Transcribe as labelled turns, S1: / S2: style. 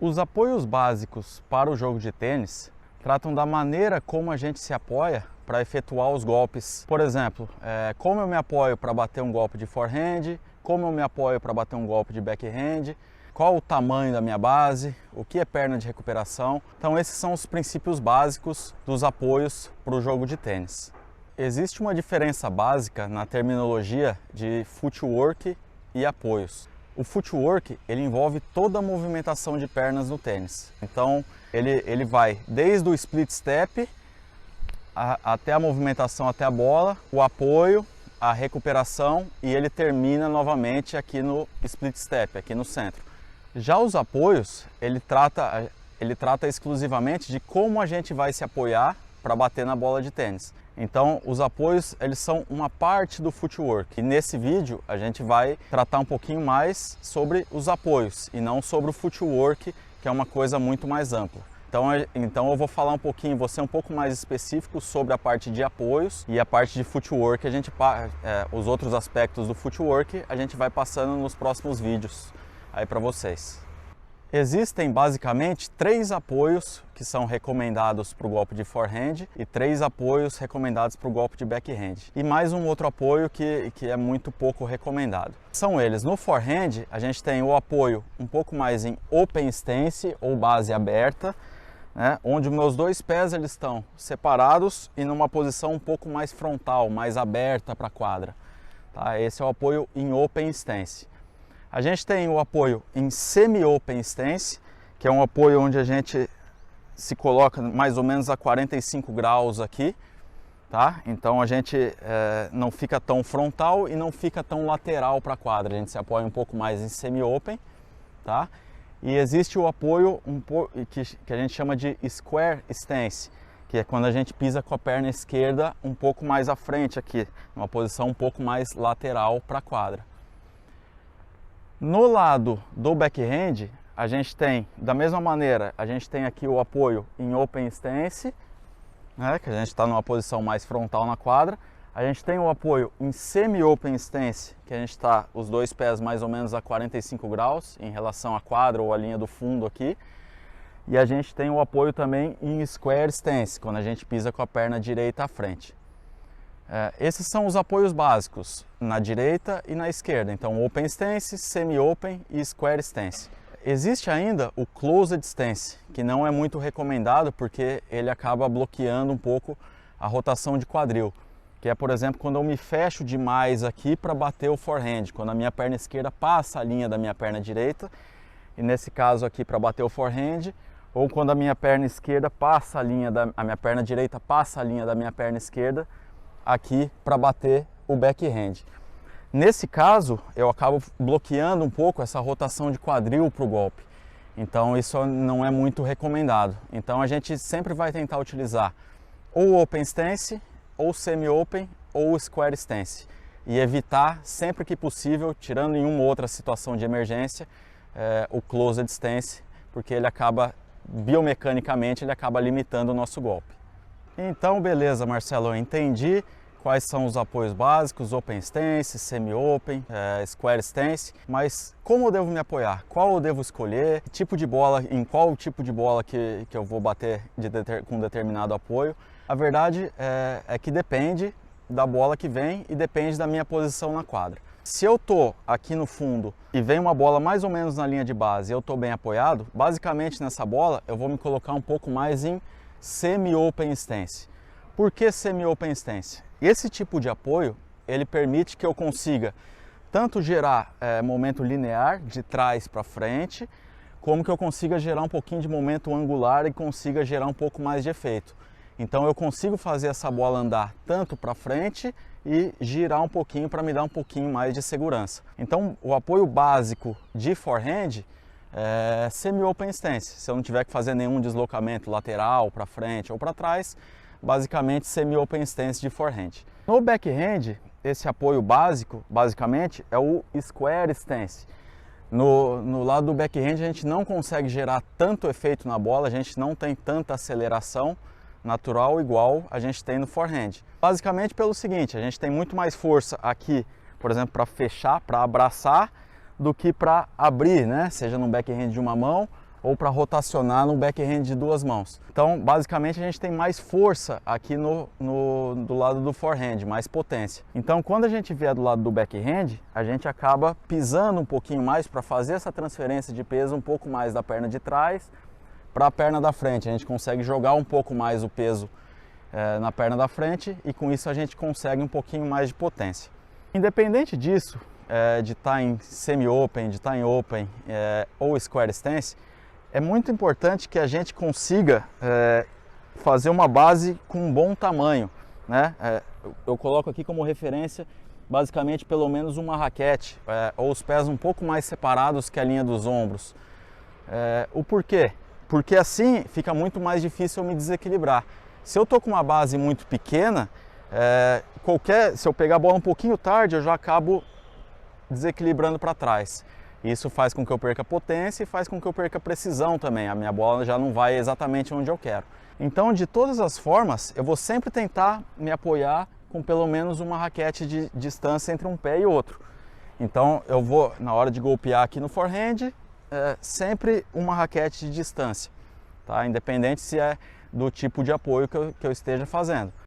S1: Os apoios básicos para o jogo de tênis tratam da maneira como a gente se apoia para efetuar os golpes. Por exemplo, como eu me apoio para bater um golpe de forehand, como eu me apoio para bater um golpe de backhand, qual o tamanho da minha base, o que é perna de recuperação. Então esses são os princípios básicos dos apoios para o jogo de tênis. Existe uma diferença básica na terminologia de footwork e apoios. O footwork, ele envolve toda a movimentação de pernas no tênis. Então, ele vai desde o split step até a movimentação até a bola, o apoio, a recuperação e ele termina novamente aqui no split step, aqui no centro. Já os apoios, ele trata exclusivamente de como a gente vai se apoiar para bater na bola de tênis. Então, os apoios, eles são uma parte do footwork. E nesse vídeo, a gente vai tratar um pouquinho mais sobre os apoios e não sobre o footwork, que é uma coisa muito mais ampla. Então eu vou falar um pouquinho, vou ser um pouco mais específico sobre a parte de apoios e a parte de footwork. Os outros aspectos do footwork, a gente vai passando nos próximos vídeos aí para vocês. Existem basicamente 3 apoios que são recomendados para o golpe de forehand e 3 apoios recomendados para o golpe de backhand. E mais um outro apoio que é muito pouco recomendado. São eles, no forehand a gente tem o apoio um pouco mais em open stance ou base aberta, né, onde os meus 2 pés eles estão separados e numa posição um pouco mais frontal, mais aberta para a quadra. Tá? Esse é o apoio em open stance. A gente tem o apoio em semi-open stance, que é um apoio onde a gente se coloca mais ou menos a 45 graus aqui, tá? Então a gente não fica tão frontal e não fica tão lateral para a quadra, a gente se apoia um pouco mais em semi-open, tá? E existe o apoio que a gente chama de square stance, que é quando a gente pisa com a perna esquerda um pouco mais à frente aqui, numa posição um pouco mais lateral para a quadra. No lado do backhand, a gente tem, da mesma maneira, a gente tem aqui o apoio em open stance, né, que a gente está numa posição mais frontal na quadra. A gente tem o apoio em semi-open stance, que a gente está os 2 pés mais ou menos a 45 graus em relação à quadra ou à linha do fundo aqui. E a gente tem o apoio também em square stance, quando a gente pisa com a perna direita à frente. Esses são os apoios básicos, na direita e na esquerda. Então, open stance, semi-open e square stance. Existe ainda o closed stance, que não é muito recomendado porque ele acaba bloqueando um pouco a rotação de quadril. Que é, por exemplo, quando eu me fecho demais aqui para bater o forehand, quando a minha perna esquerda passa a linha da minha perna direita, e nesse caso aqui para bater o forehand, ou quando a minha perna esquerda passa a linha a minha perna direita passa a linha da minha perna esquerda, aqui para bater o backhand. Nesse caso, eu acabo bloqueando um pouco essa rotação de quadril para o golpe. Então isso não é muito recomendado. Então a gente sempre vai tentar utilizar ou open stance, ou semi-open, ou square stance. E evitar, sempre que possível, tirando em uma ou outra situação de emergência, o closed stance, porque ele acaba, biomecanicamente, ele acaba limitando o nosso golpe. Então, beleza, Marcelo, eu entendi quais são os apoios básicos, open stance, semi-open, square stance, mas como eu devo me apoiar? Qual eu devo escolher? Tipo de bola, em qual tipo de bola que eu vou bater com determinado apoio? A verdade é que depende da bola que vem e depende da minha posição na quadra. Se eu tô aqui no fundo e vem uma bola mais ou menos na linha de base e eu tô bem apoiado, basicamente nessa bola eu vou me colocar um pouco mais em semi-open stance. Por que semi-open stance? Esse tipo de apoio, ele permite que eu consiga tanto gerar momento linear, de trás para frente, como que eu consiga gerar um pouquinho de momento angular e consiga gerar um pouco mais de efeito. Então eu consigo fazer essa bola andar tanto para frente e girar um pouquinho para me dar um pouquinho mais de segurança. Então o apoio básico de forehand semi-open stance. Se eu não tiver que fazer nenhum deslocamento lateral, para frente ou para trás, basicamente semi-open stance de forehand. No backhand, esse apoio básico, basicamente, é o square stance. No lado do backhand a gente não consegue gerar tanto efeito na bola, a gente não tem tanta aceleração natural igual a gente tem no forehand. Basicamente pelo seguinte, a gente tem muito mais força aqui, por exemplo, para fechar, para abraçar, do que para abrir, né? Seja no backhand de uma mão ou para rotacionar no backhand de duas mãos. Então, basicamente, a gente tem mais força aqui do lado do forehand, mais potência. Então, quando a gente vier do lado do backhand, a gente acaba pisando um pouquinho mais para fazer essa transferência de peso um pouco mais da perna de trás para a perna da frente. A gente consegue jogar um pouco mais o peso na perna da frente e com isso a gente consegue um pouquinho mais de potência. Independente disso, de estar em semi-open, de estar em open ou square stance, é muito importante que a gente consiga fazer uma base com um bom tamanho, né? Eu coloco aqui como referência basicamente pelo menos uma raquete ou os pés um pouco mais separados que a linha dos ombros. O porquê? Porque assim fica muito mais difícil eu me desequilibrar. Se eu estou com uma base muito pequena, se eu pegar a bola um pouquinho tarde, eu já acabo desequilibrando para trás. Isso faz com que eu perca potência e faz com que eu perca precisão também. A minha bola já não vai exatamente onde eu quero. Então, de todas as formas, eu vou sempre tentar me apoiar com pelo menos uma raquete de distância entre um pé e outro. Então, eu vou, na hora de golpear aqui no forehand, sempre uma raquete de distância, tá? Independente se é do tipo de apoio que eu esteja fazendo.